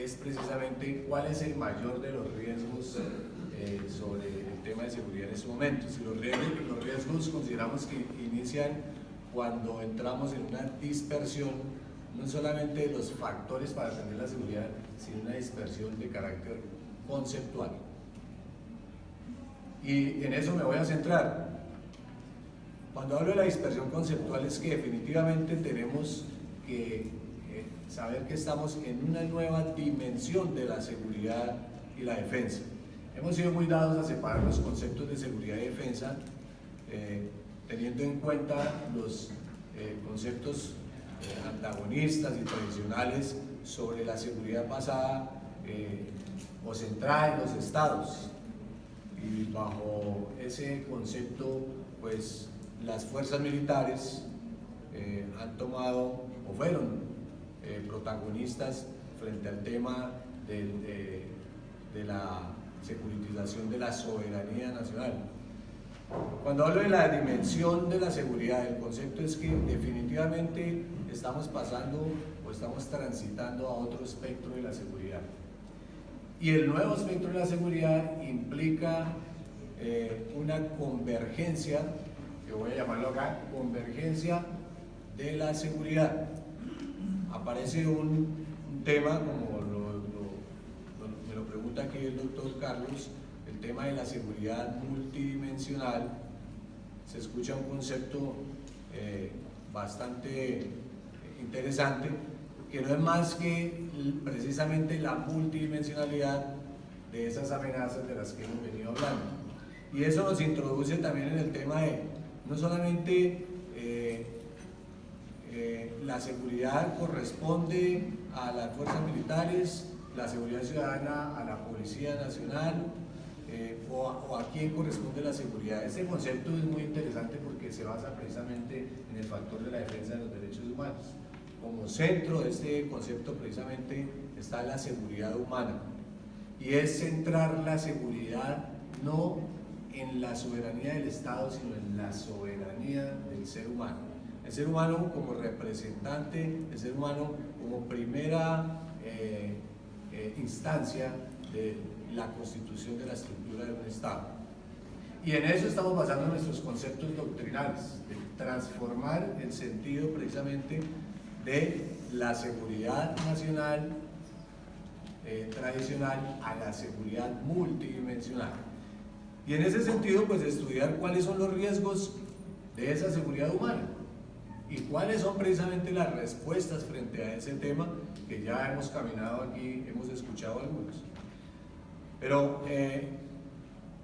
es precisamente cuál es el mayor de los riesgos sobre el tema de seguridad en este momento. Si los riesgos consideramos que inician cuando entramos en una dispersión, no solamente de los factores para atender la seguridad, sino una dispersión de carácter conceptual. Y en eso me voy a centrar. Cuando hablo de la dispersión conceptual es que definitivamente tenemos que saber que estamos en una nueva dimensión de la seguridad y la defensa. Hemos sido muy dados a separar los conceptos de seguridad y defensa, teniendo en cuenta los conceptos antagonistas y tradicionales sobre la seguridad basada o centrada en los estados. Y bajo ese concepto, pues las fuerzas militares han tomado o fueron protagonistas frente al tema de la securitización de la soberanía nacional. Cuando hablo de la dimensión de la seguridad, el concepto es que definitivamente estamos pasando o estamos transitando a otro espectro de la seguridad. Y el nuevo espectro de la seguridad implica una convergencia, que voy a llamarlo acá, convergencia de la seguridad. Aparece un tema, como me lo pregunta aquí el doctor Carlos, el tema de la seguridad multidimensional. Se escucha un concepto bastante interesante, que no es más que precisamente la multidimensionalidad de esas amenazas de las que hemos venido hablando. Y eso nos introduce también en el tema de no solamente la seguridad corresponde a las fuerzas militares, la seguridad ciudadana a la Policía Nacional, o a quién corresponde la seguridad. Este concepto es muy interesante porque se basa precisamente en el factor de la defensa de los derechos humanos. Como centro de este concepto precisamente está la seguridad humana, y es centrar la seguridad no en la soberanía del Estado, sino en la soberanía del ser humano. El ser humano como representante, el ser humano como primera instancia de la constitución de la estructura de un Estado. Y en eso estamos basando nuestros conceptos doctrinales, de transformar el sentido precisamente de la seguridad nacional tradicional a la seguridad multidimensional. Y en ese sentido, pues estudiar cuáles son los riesgos de esa seguridad humana y cuáles son precisamente las respuestas frente a ese tema, que ya hemos caminado aquí, hemos escuchado algunos. Pero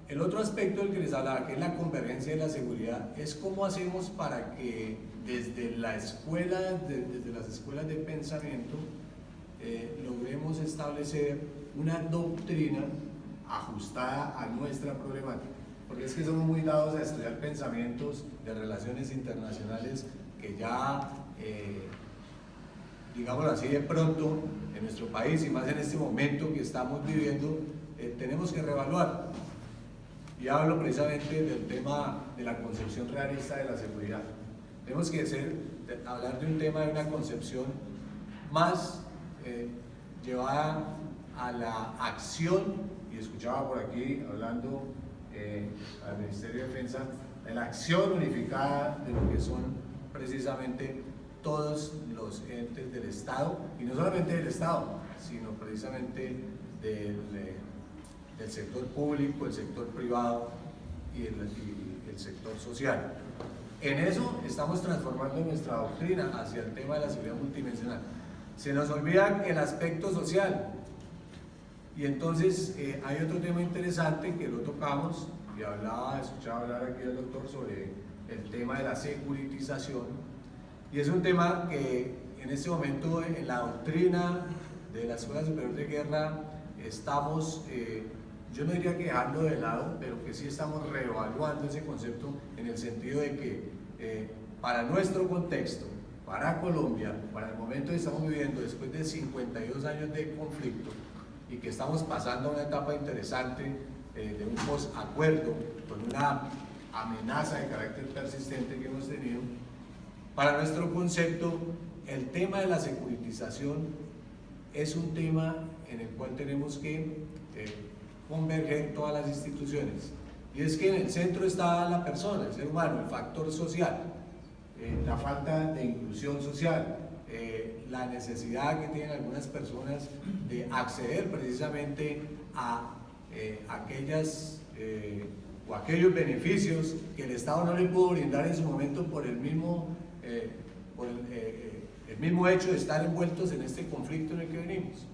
el otro aspecto del que les hablaba, que es la convergencia de la seguridad, es cómo hacemos para que desde la escuela, desde las escuelas de pensamiento, logremos establecer una doctrina ajustada a nuestra problemática. Porque es que somos muy dados a estudiar pensamientos de relaciones internacionales que ya, digámoslo así, de pronto en nuestro país, y más en este momento que estamos viviendo, tenemos que reevaluar. Y hablo precisamente del tema de la concepción realista de la seguridad. Tenemos que hablar de un tema, de una concepción más llevada a la acción, y escuchaba por aquí hablando al Ministerio de Defensa, de la acción unificada de lo que son precisamente todos los entes del Estado, y no solamente del Estado, sino precisamente del sector público, el sector privado y el sector social. En eso estamos transformando nuestra doctrina hacia el tema de la seguridad multidimensional. Se nos olvida el aspecto social, y entonces hay otro tema interesante que lo tocamos, y escuchaba hablar aquí al doctor sobre el tema de la securitización, y es un tema que en este momento en la doctrina de la Escuela Superior de Guerra estamos, yo no diría que dejando de lado, pero que sí estamos reevaluando ese concepto, en el sentido de que para nuestro contexto, para Colombia, para el momento que estamos viviendo después de 52 años de conflicto, y que estamos pasando a una etapa interesante de un posacuerdo con una amenaza de carácter persistente que hemos tenido, para nuestro concepto el tema de la securitización es un tema en el cual tenemos que converger todas las instituciones. Y es que en el centro está la persona, el ser humano, el factor social, la falta de inclusión social, la necesidad que tienen algunas personas de acceder precisamente a aquellas o aquellos beneficios que el Estado no le pudo brindar en su momento por el mismo hecho de estar envueltos en este conflicto en el que venimos.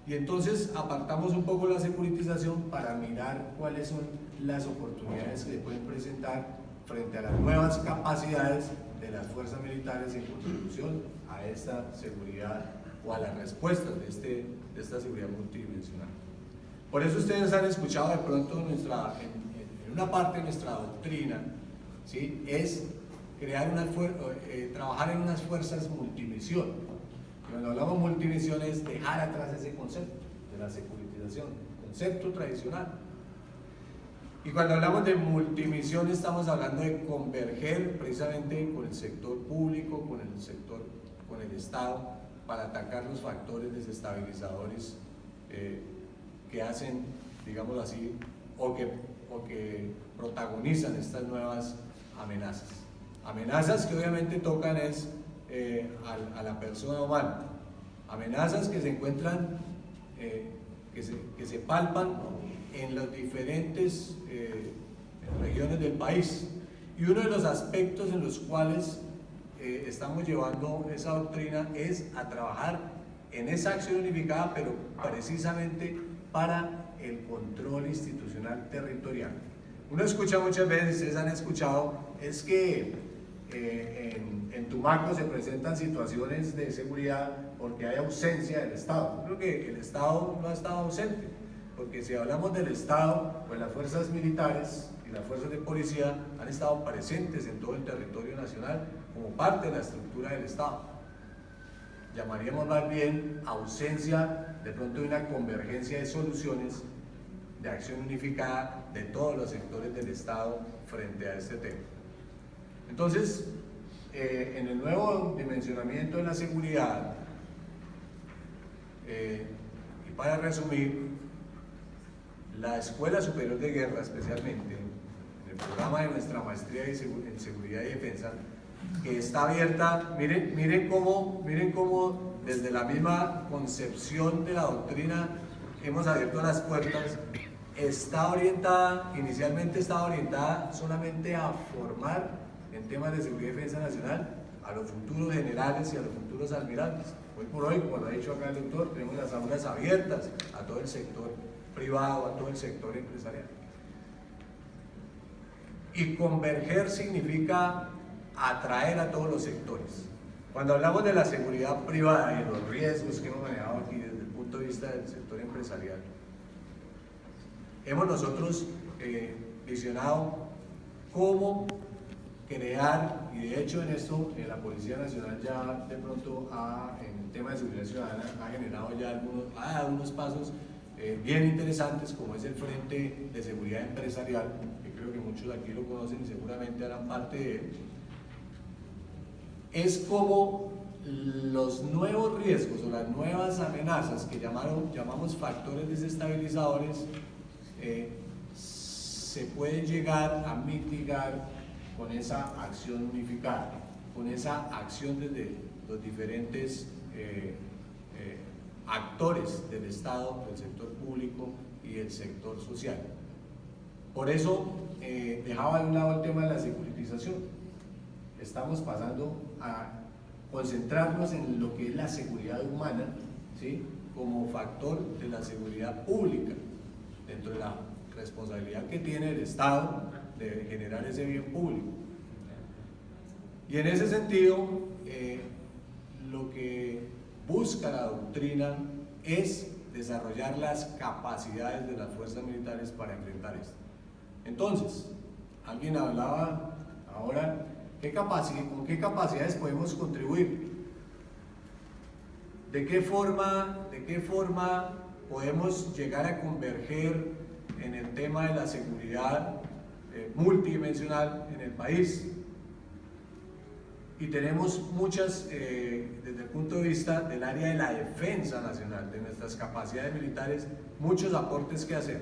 Y entonces apartamos un poco la securitización para mirar cuáles son las oportunidades que se pueden presentar frente a las nuevas capacidades de las fuerzas militares en contribución a esta seguridad o a las respuestas de esta seguridad multidimensional. Por eso ustedes han escuchado de pronto en una parte de nuestra doctrina, ¿sí?, es crear trabajar en unas fuerzas multimisión. Cuando hablamos multimisión es dejar atrás ese concepto de la securitización, concepto tradicional. Y cuando hablamos de multimisión estamos hablando de converger precisamente con el sector público, con el Estado, para atacar los factores desestabilizadores que hacen, digámoslo así, o que protagonizan estas nuevas amenazas. Amenazas que obviamente tocan a la persona humana, amenazas que se encuentran, que se palpan en las diferentes regiones del país. Y uno de los aspectos en los cuales estamos llevando esa doctrina es a trabajar en esa acción unificada, pero precisamente para el control institucional territorial. Uno escucha muchas veces, ustedes han escuchado, es que en Tumaco se presentan situaciones de seguridad porque hay ausencia del Estado. Yo creo que el Estado no ha estado ausente, porque si hablamos del Estado, pues las fuerzas militares y las fuerzas de policía han estado presentes en todo el territorio nacional como parte de la estructura del Estado. Llamaríamos más bien ausencia de pronto de una convergencia de soluciones de acción unificada de todos los sectores del Estado frente a este tema. Entonces, en el nuevo dimensionamiento de la seguridad, y para resumir, la Escuela Superior de Guerra, especialmente, en el programa de nuestra maestría en Seguridad y Defensa, que está abierta, miren cómo desde la misma concepción de la doctrina hemos abierto las puertas. Inicialmente estaba orientada solamente a formar en temas de seguridad y defensa nacional a los futuros generales y a los futuros almirantes. Hoy por hoy, como lo ha dicho acá el doctor, tenemos las aulas abiertas a todo el sector privado, a todo el sector empresarial. Y converger significa atraer a todos los sectores. Cuando hablamos de la seguridad privada y de los riesgos que hemos manejado aquí desde el punto de vista del sector empresarial, hemos nosotros visionado cómo crear, y de hecho en esto la Policía Nacional ya de pronto en el tema de seguridad ciudadana ha generado ya algunos pasos bien interesantes, como es el Frente de Seguridad Empresarial, que creo que muchos de aquí lo conocen y seguramente harán parte de él. Es como los nuevos riesgos o las nuevas amenazas que llamamos factores desestabilizadores se pueden llegar a mitigar con esa acción unificada, con esa acción desde los diferentes actores del Estado, del sector público y del sector social. Por eso dejaba de un lado el tema de la securitización. Estamos pasando a concentrarnos en lo que es la seguridad humana, ¿sí?, como factor de la seguridad pública, dentro de la responsabilidad que tiene el Estado de generar ese bien público. Y en ese sentido, lo que busca la doctrina es desarrollar las capacidades de las fuerzas militares para enfrentar esto. Entonces, alguien hablaba ahora, ¿con qué capacidades podemos contribuir? ¿De qué forma podemos llegar a converger en el tema de la seguridad multidimensional en el país? y tenemos muchas, desde el punto de vista del área de la defensa nacional, de nuestras capacidades militares, muchos aportes que hacer.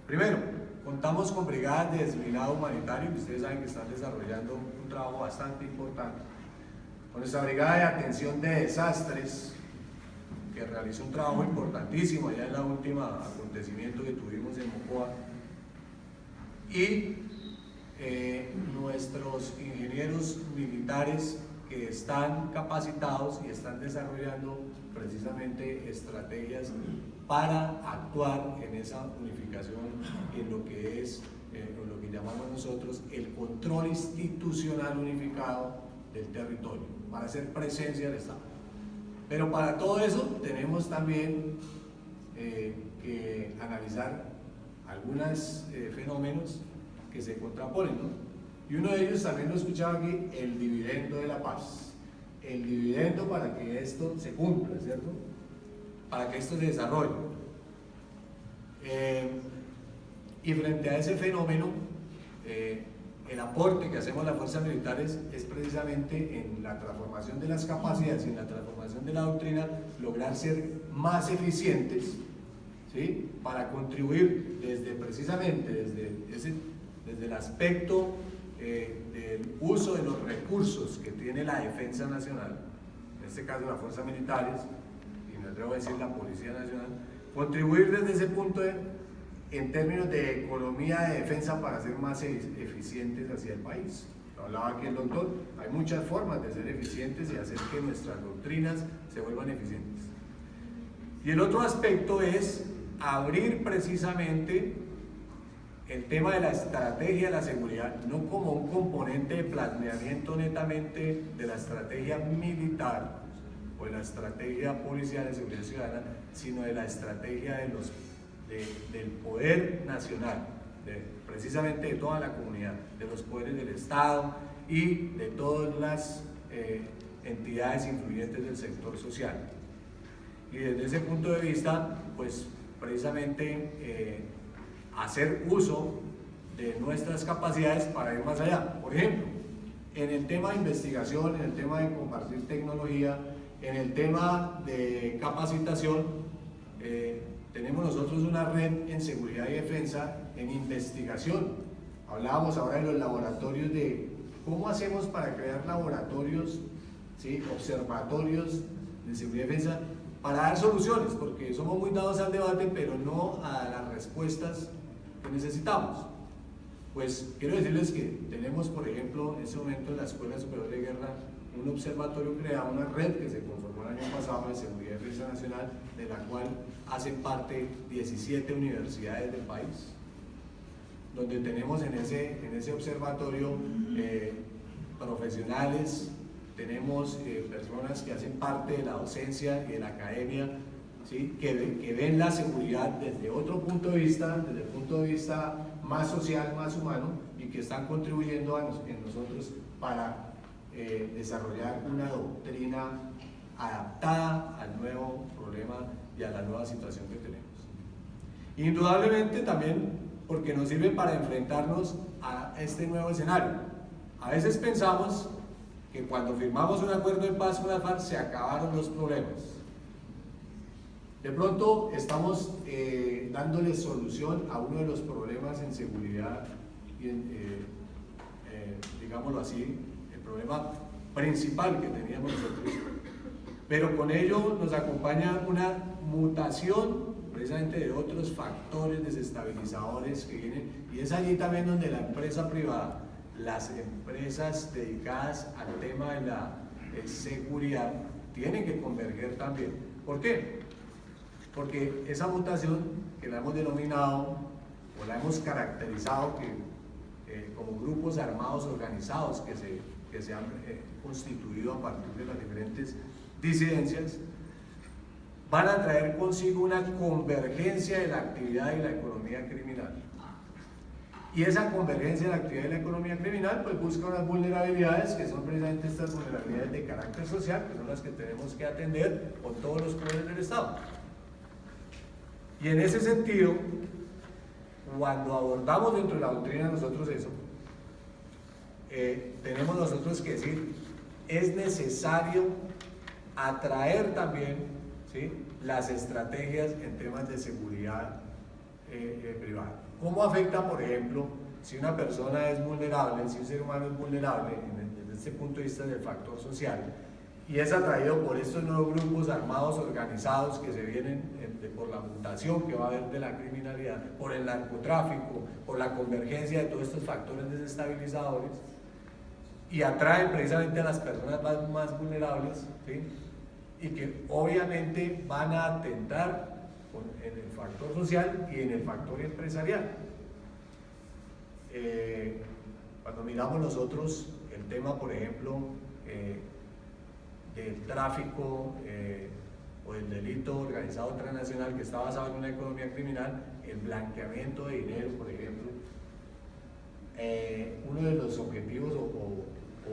Primero, contamos con brigadas de desminado humanitario, que ustedes saben que están desarrollando un trabajo bastante importante. Con nuestra brigada de atención de desastres, que realizó un trabajo importantísimo allá en la última acontecimiento que tuvimos en Mocoa, y nuestros ingenieros militares que están capacitados y están desarrollando precisamente estrategias para actuar en esa unificación y en lo que es, lo que llamamos nosotros el control institucional unificado del territorio, para hacer presencia del Estado. Pero para todo eso tenemos también que analizar algunos fenómenos que se contraponen, ¿no? Y uno de ellos también lo escuchaba aquí, el dividendo de la paz. El dividendo para que esto se cumpla, ¿cierto? Para que esto se desarrolle. Y frente a ese fenómeno, el aporte que hacemos las fuerzas militares es precisamente en la transformación de las capacidades y en la transformación de la doctrina, lograr ser más eficientes, ¿sí? Para contribuir precisamente desde el aspecto del uso de los recursos que tiene la defensa nacional, en este caso las fuerzas militares, y me atrevo a decir la Policía Nacional, contribuir desde ese punto en términos de economía de defensa para ser más eficientes hacia el país. Lo hablaba aquí el doctor, hay muchas formas de ser eficientes y hacer que nuestras doctrinas se vuelvan eficientes. Y el otro aspecto es abrir precisamente el tema de la estrategia de la seguridad, no como un componente de planeamiento netamente de la estrategia militar o de la estrategia policial de seguridad ciudadana, sino de la estrategia del poder nacional, precisamente de toda la comunidad, de los poderes del Estado y de todas las entidades influyentes del sector social. Y desde ese punto de vista, pues precisamente hacer uso de nuestras capacidades para ir más allá. Por ejemplo, en el tema de investigación, en el tema de compartir tecnología, en el tema de capacitación, tenemos nosotros una red en seguridad y defensa, en investigación. Hablábamos ahora de los laboratorios, de cómo hacemos para crear laboratorios, ¿sí? Observatorios de seguridad y defensa, para dar soluciones, porque somos muy dados al debate, pero no a las respuestas que necesitamos. Pues quiero decirles que tenemos, por ejemplo, en este momento en la Escuela Superior de Guerra, un observatorio creado, una red que se conformó el año pasado de Seguridad y Defensa Nacional, de la cual hacen parte 17 universidades del país, donde tenemos en ese observatorio profesionales, tenemos personas que hacen parte de la docencia y de la academia, ¿sí? que ven la seguridad desde otro punto de vista, desde el punto de vista más social, más humano, y que están contribuyendo en nosotros para desarrollar una doctrina adaptada al nuevo problema y a la nueva situación que tenemos. Indudablemente también porque nos sirve para enfrentarnos a este nuevo escenario. A veces pensamos que cuando firmamos un acuerdo de paz con la FARC se acabaron los problemas. De pronto estamos dándole solución a uno de los problemas en seguridad, y digámoslo así, el problema principal que teníamos nosotros. Pero con ello nos acompaña una mutación precisamente de otros factores desestabilizadores que vienen, y es allí también donde la empresa privada, las empresas dedicadas al tema de la seguridad tienen que converger también. ¿Por qué? Porque esa mutación que la hemos denominado o la hemos caracterizado como grupos armados organizados que se han constituido a partir de las diferentes disidencias, van a traer consigo una convergencia de la actividad y la economía criminal. Y esa convergencia de la actividad y la economía criminal pues busca unas vulnerabilidades que son precisamente estas vulnerabilidades de carácter social, que son las que tenemos que atender con todos los poderes del Estado. Y en ese sentido, cuando abordamos dentro de la doctrina nosotros eso, tenemos nosotros que decir es necesario atraer también, ¿sí?, las estrategias en temas de seguridad privada. ¿Cómo afecta, por ejemplo, si una persona es vulnerable, si un ser humano es vulnerable desde este punto de vista del factor social, y es atraído por estos nuevos grupos armados organizados que se vienen por la mutación que va a haber de la criminalidad, por el narcotráfico, por la convergencia de todos estos factores desestabilizadores, y atraen precisamente a las personas más vulnerables, ¿sí?, y que obviamente van a atentar en el factor social y en el factor empresarial. Cuando miramos nosotros el tema, por ejemplo, del tráfico o el delito organizado transnacional que está basado en una economía criminal, el blanqueamiento de dinero, por ejemplo, uno de los objetivos o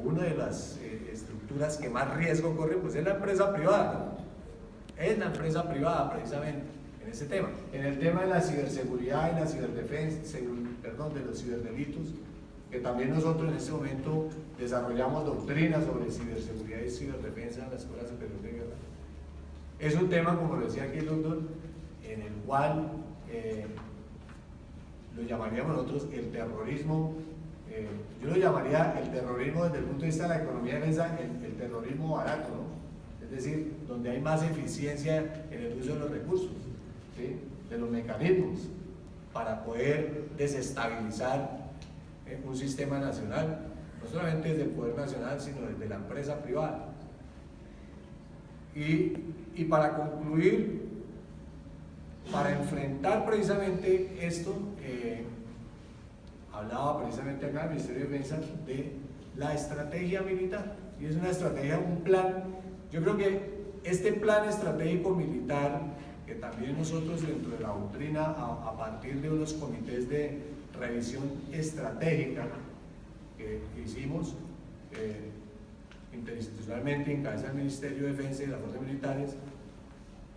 una de las estructuras que más riesgo corre, pues es la empresa privada, ¿no? Es la empresa privada precisamente en ese tema. En el tema de la ciberseguridad y la ciberdefensa, de los ciberdelitos, que también nosotros en este momento desarrollamos doctrinas sobre ciberseguridad y ciberdefensa en la Escuela Superior de Guerra. Es un tema, como lo decía aquí el doctor, en el cual lo llamaríamos nosotros el terrorismo. Yo lo llamaría el terrorismo desde el punto de vista de la economía de defensa, el terrorismo barato, ¿no? Es decir, donde hay más eficiencia en el uso de los recursos, ¿sí?, de los mecanismos, para poder desestabilizar un sistema nacional, no solamente desde el poder nacional, sino desde la empresa privada. Y para concluir, para enfrentar precisamente esto, hablaba precisamente acá el Ministerio de Defensa de la estrategia militar, y es una estrategia, un plan. Yo creo que este plan estratégico militar, que también nosotros dentro de la doctrina, a partir de unos comités de revisión estratégica que hicimos interinstitucionalmente en cabeza del Ministerio de Defensa y de las Fuerzas Militares,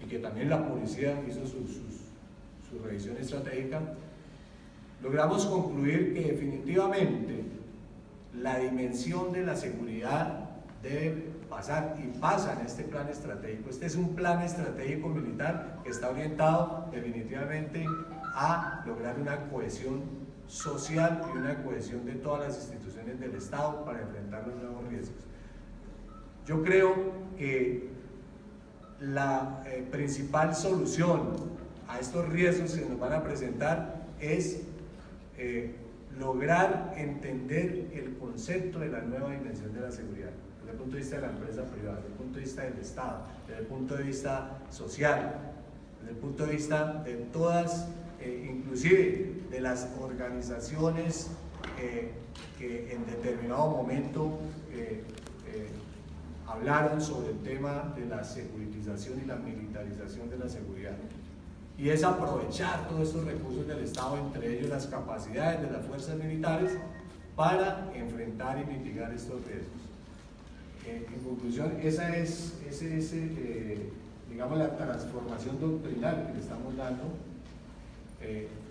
y que también la policía hizo su revisión estratégica, logramos concluir que definitivamente la dimensión de la seguridad debe pasar y pasa en este plan estratégico. Este es un plan estratégico militar que está orientado definitivamente a lograr una cohesión social y una cohesión de todas las instituciones del Estado para enfrentar los nuevos riesgos. Yo creo que la principal solución a estos riesgos que nos van a presentar es lograr entender el concepto de la nueva dimensión de la seguridad, desde el punto de vista de la empresa privada, desde el punto de vista del Estado, desde el punto de vista social, desde el punto de vista de todas, inclusive de las organizaciones que en determinado momento hablaron sobre el tema de la securitización y la militarización de la seguridad. Y es aprovechar todos estos recursos del Estado, entre ellos las capacidades de las fuerzas militares, para enfrentar y mitigar estos riesgos. En conclusión, esa es digamos, la transformación doctrinal que le estamos dando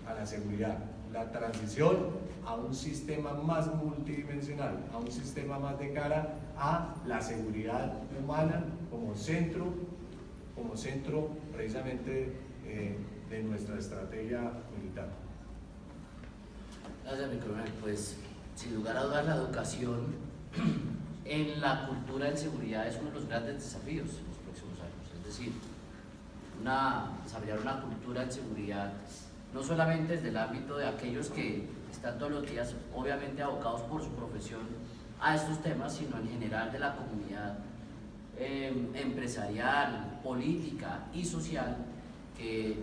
a la seguridad, la transición a un sistema más multidimensional, a un sistema más de cara a la seguridad humana como centro precisamente de nuestra estrategia militar. Gracias, mi coronel. Pues, sin lugar a dudas, la educación en la cultura de seguridad es uno de los grandes desafíos en los próximos años. Es decir, desarrollar una cultura de seguridad, no solamente desde el ámbito de aquellos que están todos los días, obviamente abocados por su profesión a estos temas, sino en general de la comunidad empresarial, política y social, que